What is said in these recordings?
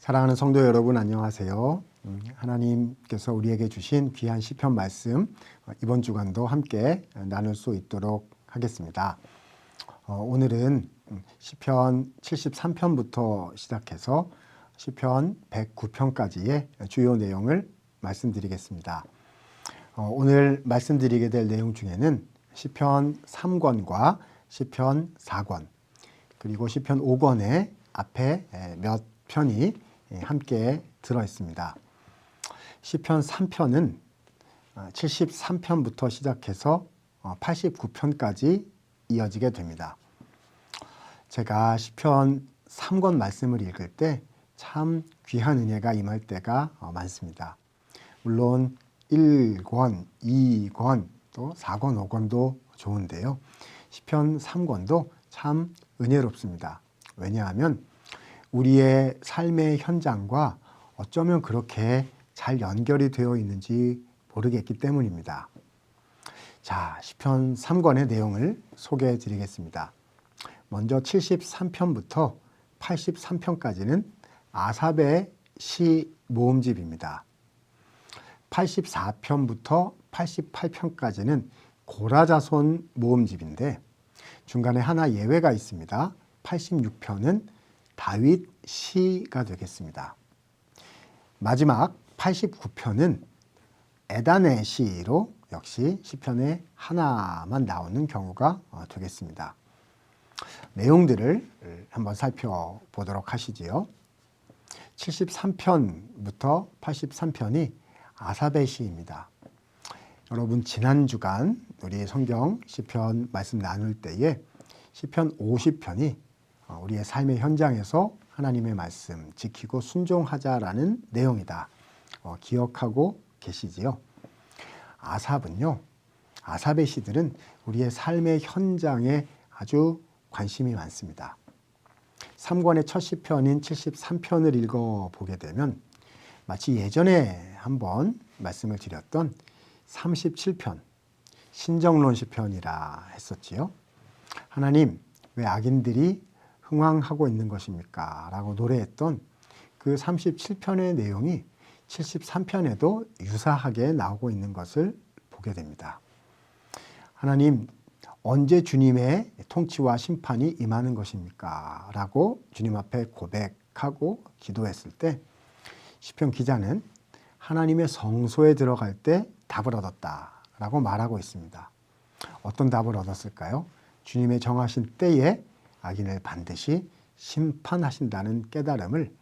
사랑하는 성도 여러분, 안녕하세요. 하나님께서 우리에게 주신 귀한 시편 말씀, 이번 주간도 함께 나눌 수 있도록 하겠습니다. 오늘은 시편 73편부터 시작해서 시편 109편까지의 주요 내용을 말씀드리겠습니다. 오늘 말씀드리게 될 내용 중에는 시편 3권과 시편 4권, 그리고 시편 5권의 앞에 몇 편이 함께 들어 있습니다. 시편 3편은 73편부터 시작해서 89편까지 이어지게 됩니다. 제가 시편 3권 말씀을 읽을 때 참 귀한 은혜가 임할 때가 많습니다. 물론 1권, 2권, 또 4권, 5권도 좋은데요. 시편 3권도 참 은혜롭습니다. 왜냐하면 우리의 삶의 현장과 어쩌면 그렇게 잘 연결이 되어 있는지 모르겠기 때문입니다. 자, 시편 3권의 내용을 소개해 드리겠습니다. 먼저 73편부터 83편까지는 아삽의 시 모음집입니다. 84편부터 88편까지는 고라자손 모음집인데 중간에 하나 예외가 있습니다. 86편은 다윗 시가 되겠습니다. 마지막 89편은 에단의 시로 역시 시편에 하나만 나오는 경우가 되겠습니다. 내용들을 한번 살펴보도록 하시지요. 73편부터 83편이 아삽의 시입니다. 여러분, 지난 주간 우리 성경 시편 말씀 나눌 때에 시편 50편이 우리의 삶의 현장에서 하나님의 말씀 지키고 순종하자라는 내용이다. 기억하고 계시지요? 아삽은요, 아삽의 시들은 우리의 삶의 현장에 아주 관심이 많습니다. 3권의 첫 시편인 73편을 읽어보게 되면 마치 예전에 한번 말씀을 드렸던 37편, 신정론 시편이라 했었지요. 하나님, 왜 악인들이 흥황하고 있는 것입니까? 라고 노래했던 그 37편의 내용이 73편에도 유사하게 나오고 있는 것을 보게 됩니다. 하나님, 언제 주님의 통치와 심판이 임하는 것입니까? 라고 주님 앞에 고백하고 기도했을 때 시편 기자는 하나님의 성소에 들어갈 때 답을 얻었다라고 말하고 있습니다. 어떤 답을 얻었을까요? 주님의 정하신 때에 악인을 반드시 심판하신다는 깨달음을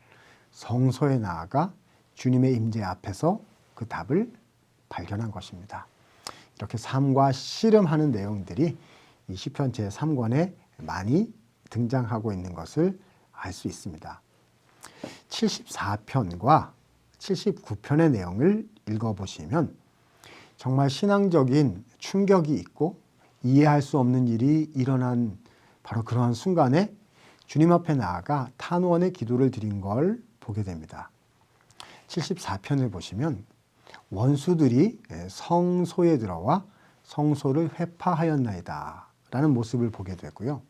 성소에 나아가 주님의 임재 앞에서 그 답을 발견한 것입니다. 이렇게 삶과 씨름하는 내용들이 이 시편 제3권에 많이 등장하고 있는 것을 알 수 있습니다. 74편과 79편의 내용을 읽어보시면 정말 신앙적인 충격이 있고 이해할 수 없는 일이 일어난 바로 그러한 순간에 주님 앞에 나아가 탄원의 기도를 드린 걸 보게 됩니다. 74편을 보시면 원수들이 성소에 들어와 성소를 회파하였나이다 라는 모습을 보게 되고요.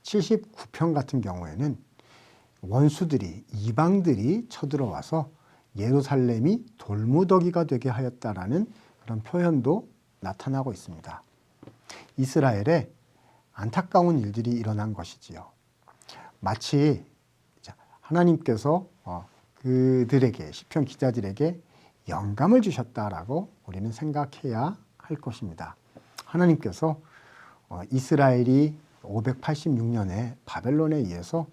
79편 같은 경우에는 원수들이, 이방들이 쳐들어와서 예루살렘이 돌무더기가 되게 하였다라는 그런 표현도 나타나고 있습니다. 이스라엘에 안타까운 일들이 일어난 것이지요. 마치 하나님께서 그들에게, 시편 기자들에게 영감을 주셨다라고 우리는 생각해야 할 것입니다. 하나님께서 이스라엘이 586년에 바벨론에 의해서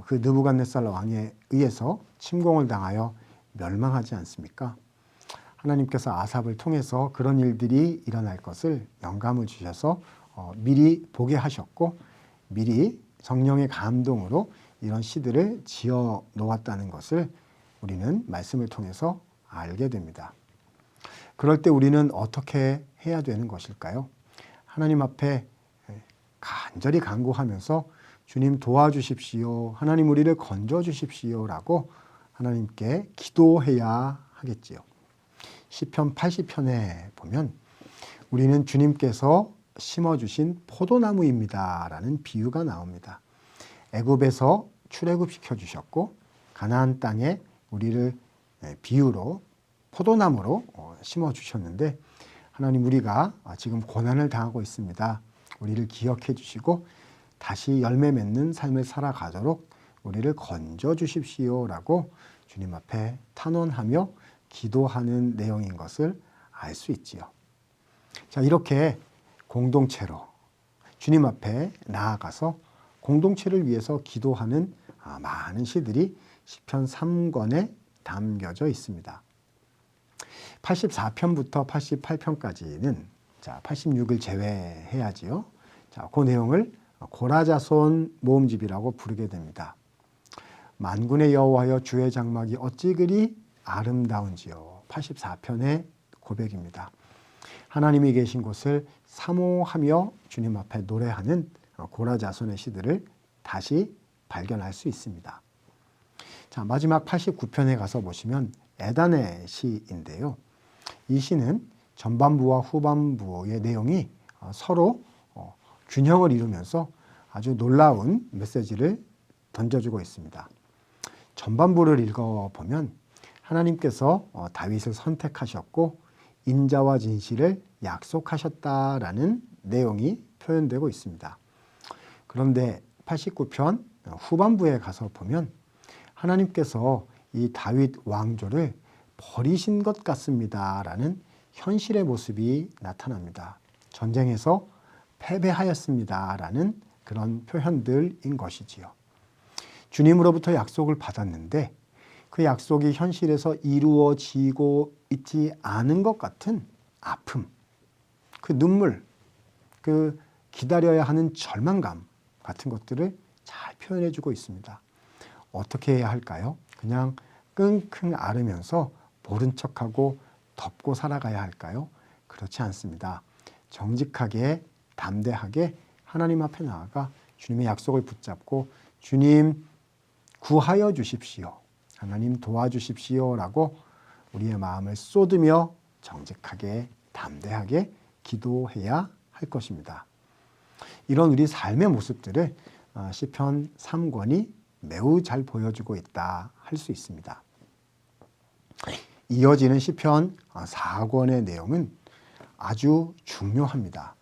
그 느부갓네살 왕에 의해서 침공을 당하여 멸망하지 않습니까? 하나님께서 아삽을 통해서 그런 일들이 일어날 것을 영감을 주셔서 미리 보게 하셨고 미리 성령의 감동으로 이런 시들을 지어 놓았다는 것을 우리는 말씀을 통해서 알게 됩니다. 그럴 때 우리는 어떻게 해야 되는 것일까요? 하나님 앞에 간절히 간구하면서 주님 도와주십시오. 하나님 우리를 건져주십시오. 라고 하나님께 기도해야 하겠지요. 시편 80편에 보면 우리는 주님께서 심어주신 포도나무입니다. 라는 비유가 나옵니다. 애굽에서 출애굽시켜 주셨고 가나안 땅에 우리를 비유로 포도나무로 심어주셨는데 하나님 우리가 지금 고난을 당하고 있습니다. 우리를 기억해 주시고 다시 열매 맺는 삶을 살아가도록 우리를 건져 주십시오라고 주님 앞에 탄원하며 기도하는 내용인 것을 알 수 있지요. 자, 이렇게 공동체로 주님 앞에 나아가서 공동체를 위해서 기도하는 많은 시들이 시편 3권에 담겨져 있습니다. 84편부터 88편까지는 86을 제외해야지요. 자, 그 내용을 고라자손 모음집이라고 부르게 됩니다. 만군의 여호와여 주의 장막이 어찌 그리 아름다운지요. 84편의 고백입니다. 하나님이 계신 곳을 사모하며 주님 앞에 노래하는 고라자손의 시들을 다시 발견할 수 있습니다. 자, 마지막 89편에 가서 보시면 에단의 시인데요. 이 시는 전반부와 후반부의 내용이 서로 균형을 이루면서 아주 놀라운 메시지를 던져주고 있습니다. 전반부를 읽어보면 하나님께서 다윗을 선택하셨고 인자와 진실을 약속하셨다라는 내용이 표현되고 있습니다. 그런데 89편 후반부에 가서 보면 하나님께서 이 다윗 왕조를 버리신 것 같습니다라는 현실의 모습이 나타납니다. 전쟁에서 패배하였습니다라는 그런 표현들인 것이지요. 주님으로부터 약속을 받았는데 그 약속이 현실에서 이루어지고 있지 않은 것 같은 아픔, 그 눈물, 그 기다려야 하는 절망감 같은 것들을 잘 표현해주고 있습니다. 어떻게 해야 할까요? 그냥 끙끙 앓으면서 모른 척하고 덮고 살아가야 할까요? 그렇지 않습니다. 정직하게 담대하게 하나님 앞에 나아가 주님의 약속을 붙잡고 주님 구하여 주십시오. 하나님 도와주십시오 라고 우리의 마음을 쏟으며 정직하게 담대하게 기도해야 할 것입니다. 이런 우리 삶의 모습들을 시편 3권이 매우 잘 보여주고 있다 할 수 있습니다. 이어지는 시편 4권의 내용은 아주 중요합니다.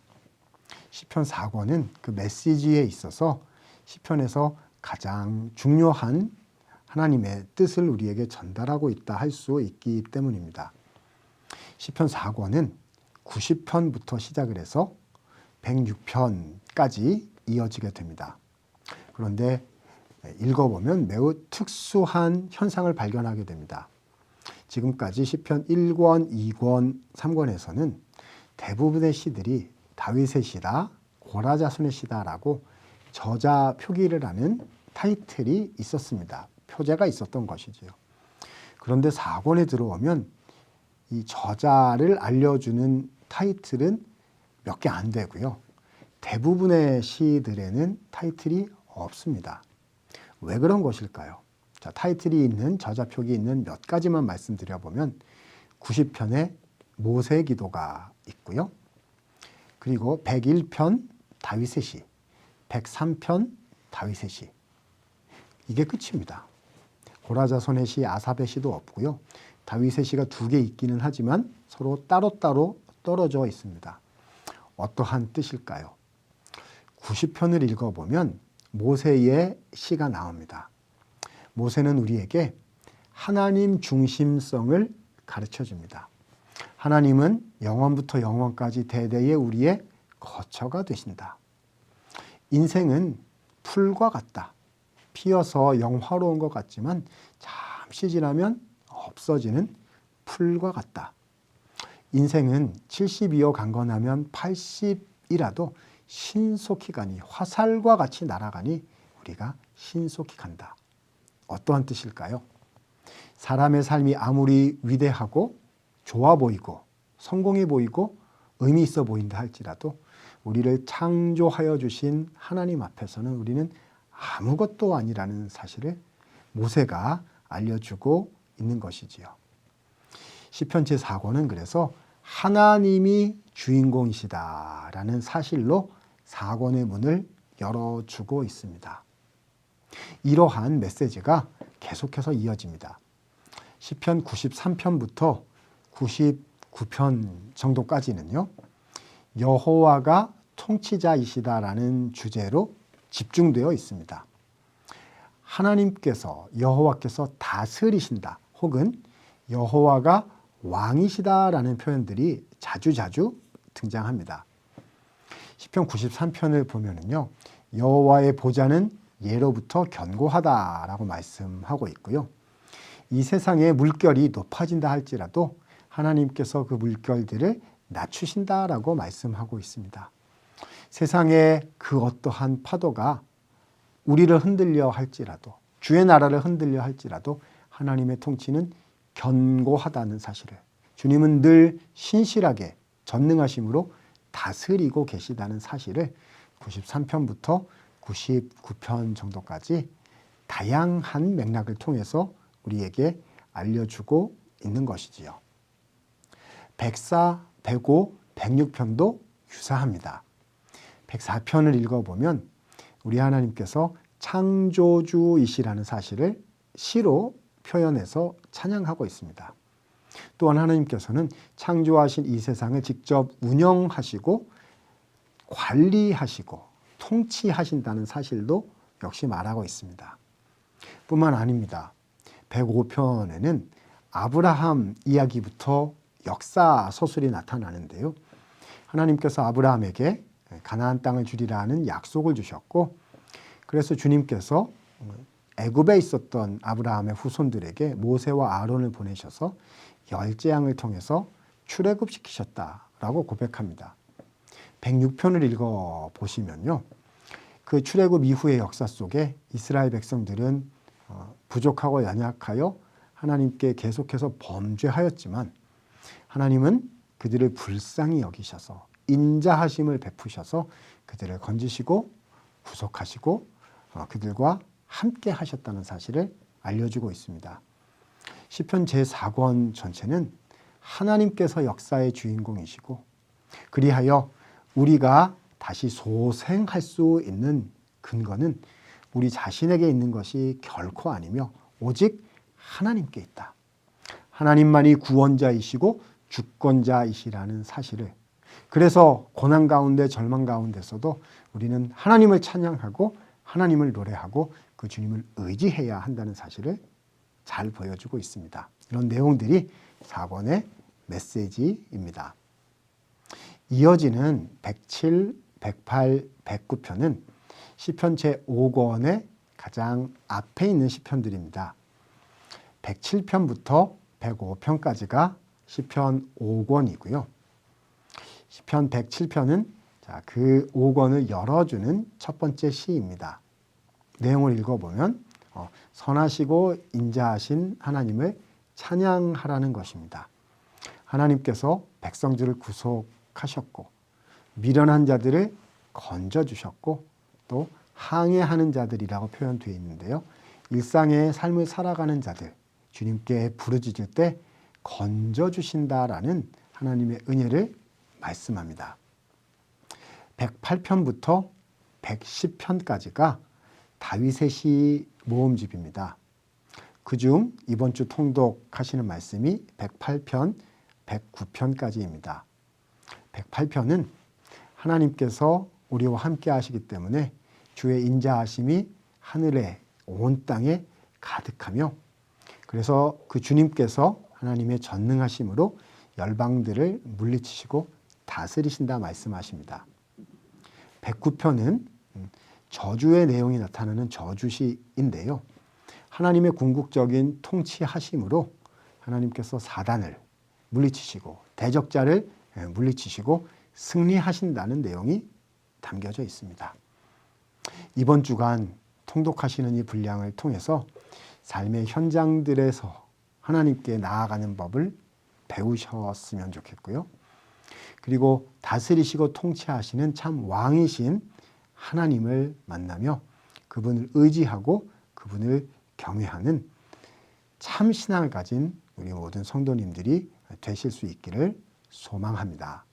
시편 4권은 그 메시지에 있어서 시편에서 가장 중요한 하나님의 뜻을 우리에게 전달하고 있다 할 수 있기 때문입니다. 시편 4권은 90편부터 시작을 해서 106편까지 이어지게 됩니다. 그런데 읽어보면 매우 특수한 현상을 발견하게 됩니다. 지금까지 시편 1권, 2권, 3권에서는 대부분의 시들이 다윗의 시다, 고라자손의 시다라고 저자 표기를 하는 타이틀이 있었습니다. 표제가 있었던 것이지요. 그런데 4권에 들어오면 이 저자를 알려주는 타이틀은 몇 개 안 되고요. 대부분의 시들에는 타이틀이 없습니다. 왜 그런 것일까요? 자, 타이틀이 있는 저자 표기 있는 몇 가지만 말씀드려보면 90편에 모세 기도가 있고요. 그리고 101편 다윗의 시, 103편 다윗의 시. 이게 끝입니다. 고라자손의 시, 아삽의 시도 없고요. 다윗의 시가 2개 있기는 하지만 서로 따로따로 떨어져 있습니다. 어떠한 뜻일까요? 90편을 읽어보면 모세의 시가 나옵니다. 모세는 우리에게 하나님 중심성을 가르쳐 줍니다. 하나님은 영원부터 영원까지 대대에 우리의 거처가 되신다. 인생은 풀과 같다. 피어서 영화로운 것 같지만 잠시 지나면 없어지는 풀과 같다. 인생은 70이어 강건하면 80이라도 신속히 가니 화살과 같이 날아가니 우리가 신속히 간다. 어떠한 뜻일까요? 사람의 삶이 아무리 위대하고 좋아 보이고 성공해 보이고 의미 있어 보인다 할지라도 우리를 창조하여 주신 하나님 앞에서는 우리는 아무것도 아니라는 사실을 모세가 알려주고 있는 것이지요. 시편 제4권은 그래서 하나님이 주인공이시다라는 사실로 4권의 문을 열어주고 있습니다. 이러한 메시지가 계속해서 이어집니다. 시편 93편부터 99편 정도까지는요, 여호와가 통치자이시다라는 주제로 집중되어 있습니다. 하나님께서, 여호와께서 다스리신다, 혹은 여호와가 왕이시다라는 표현들이 자주자주 등장합니다. 시편 93편을 보면은요, 여호와의 보좌는 예로부터 견고하다라고 말씀하고 있고요. 이 세상의 물결이 높아진다 할지라도 하나님께서 그 물결들을 낮추신다라고 말씀하고 있습니다. 세상의 그 어떠한 파도가 우리를 흔들려 할지라도, 주의 나라를 흔들려 할지라도 하나님의 통치는 견고하다는 사실을, 주님은 늘 신실하게 전능하심으로 다스리고 계시다는 사실을 93편부터 99편 정도까지 다양한 맥락을 통해서 우리에게 알려주고 있는 것이지요. 104, 105, 106편도 유사합니다. 104편을 읽어보면 우리 하나님께서 창조주이시라는 사실을 시로 표현해서 찬양하고 있습니다. 또한 하나님께서는 창조하신 이 세상을 직접 운영하시고 관리하시고 통치하신다는 사실도 역시 말하고 있습니다. 뿐만 아닙니다. 105편에는 아브라함 이야기부터 역사 서술이 나타나는데요. 하나님께서 아브라함에게 가나안 땅을 주리라는 약속을 주셨고, 그래서 주님께서 애굽에 있었던 아브라함의 후손들에게 모세와 아론을 보내셔서 열재앙을 통해서 출애굽시키셨다라고 고백합니다. 106편을 읽어보시면요, 그 출애굽 이후의 역사 속에 이스라엘 백성들은 부족하고 연약하여 하나님께 계속해서 범죄하였지만 하나님은 그들을 불쌍히 여기셔서 인자하심을 베푸셔서 그들을 건지시고 구속하시고 그들과 함께 하셨다는 사실을 알려주고 있습니다. 시편 제4권 전체는 하나님께서 역사의 주인공이시고, 그리하여 우리가 다시 소생할 수 있는 근거는 우리 자신에게 있는 것이 결코 아니며 오직 하나님께 있다. 하나님만이 구원자이시고 주권자이시라는 사실을, 그래서 고난 가운데 절망 가운데서도 우리는 하나님을 찬양하고 하나님을 노래하고 그 주님을 의지해야 한다는 사실을 잘 보여주고 있습니다. 이런 내용들이 4권의 메시지입니다. 이어지는 107, 108, 109편은 시편 제5권의 가장 앞에 있는 시편들입니다. 107편부터 105편까지가 시편 5권이고요. 시편 107편은 그 5권을 열어주는 첫 번째 시입니다. 내용을 읽어보면 선하시고 인자하신 하나님을 찬양하라는 것입니다. 하나님께서 백성들을 구속하셨고 미련한 자들을 건져주셨고 또 항해하는 자들이라고 표현되어 있는데요. 일상의 삶을 살아가는 자들, 주님께 부르짖을 때 건져주신다라는 하나님의 은혜를 말씀합니다. 108편부터 110편까지가 다윗의 시 모음집입니다. 그중 이번 주 통독하시는 말씀이 108편, 109편까지입니다. 108편은 하나님께서 우리와 함께 하시기 때문에 주의 인자하심이 하늘에 온 땅에 가득하며, 그래서 그 주님께서 하나님의 전능하심으로 열방들을 물리치시고 다스리신다 말씀하십니다. 109편은 저주의 내용이 나타나는 저주시인데요. 하나님의 궁극적인 통치하심으로 하나님께서 사단을 물리치시고 대적자를 물리치시고 승리하신다는 내용이 담겨져 있습니다. 이번 주간 통독하시는 이 분량을 통해서 삶의 현장들에서 하나님께 나아가는 법을 배우셨으면 좋겠고요. 그리고 다스리시고 통치하시는 참 왕이신 하나님을 만나며 그분을 의지하고 그분을 경외하는 참 신앙을 가진 우리 모든 성도님들이 되실 수 있기를 소망합니다.